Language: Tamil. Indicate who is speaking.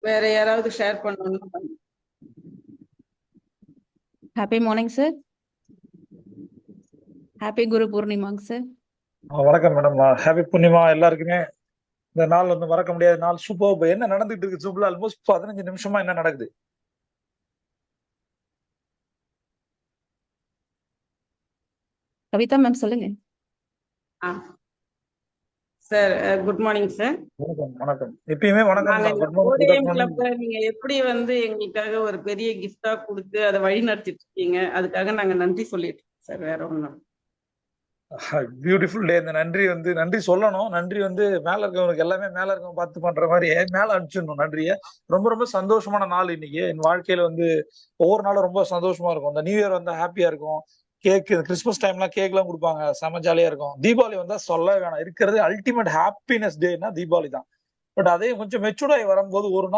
Speaker 1: வேற யாராவது ஷேர் பண்ணணும்னா பண்ணுங்க.
Speaker 2: Happy morning sir. ஹாப்பி குரு பூர்ணிமாங்க சார்.
Speaker 3: வணக்கம் மேடம். ஹாப்பி பூர்ணிமா எல்லாருக்குமே. இந்த நாள் வந்து மறக்க முடியாத நாள். சூப்பர். என்ன நடந்துட்டு இருக்கு சூப்பர்? ஆல்மோஸ்ட் 15 நிமிஷமா என்ன நடக்குது?
Speaker 2: கவிதா மேம் சொல்லுங்க.
Speaker 1: Sir good morning sir.
Speaker 3: வணக்கம் வணக்கம். எப்பயுமே வணக்கம்
Speaker 1: நாங்க
Speaker 3: தான்.
Speaker 1: இந்த
Speaker 3: குட் மார்னிங்
Speaker 1: போதையம்
Speaker 3: குட் மார்னிங்.
Speaker 1: கிளப்ல நீங்க எப்படி வந்து எங்களுக்காக ஒரு பெரிய கிஃப்டா கொடுத்து அதை வழி நடத்திட்டு இருக்கீங்க, அதுக்காக நாங்க நன்றி சொல்லிட்டு இருக்கோம் சார். வேற ஒண்ணும்.
Speaker 3: பியூட்டிஃபுல் டே. இந்த நன்றி வந்து நன்றி சொல்லணும். நன்றி வந்து மேல இருக்கவங்களுக்கு எல்லாமே மேல இருக்கவங்க பார்த்து பண்ற மாதிரி மேல அனுப்பிச்சிடணும் நன்றியை. ரொம்ப ரொம்ப சந்தோஷமான நாள் இன்னைக்கு. என் வாழ்க்கையில வந்து ஒவ்வொரு நாளும் ரொம்ப சந்தோஷமா இருக்கும். இந்த நியூ இயர் வந்தா ஹாப்பியா இருக்கும். கேக் கிறிஸ்மஸ் டைம்லாம் கேக் எல்லாம் கொடுப்பாங்க, செம ஜாலியா இருக்கும். தீபாவளி வந்தா சொல்லவே வேணாம். இருக்கிறது அல்டிமேட் ஹாப்பினஸ் டேன்னா தீபாவளி தான். பட் அதே கொஞ்சம் மெச்சூர்ட் ஆகி வரும்போது ஒரு நாள்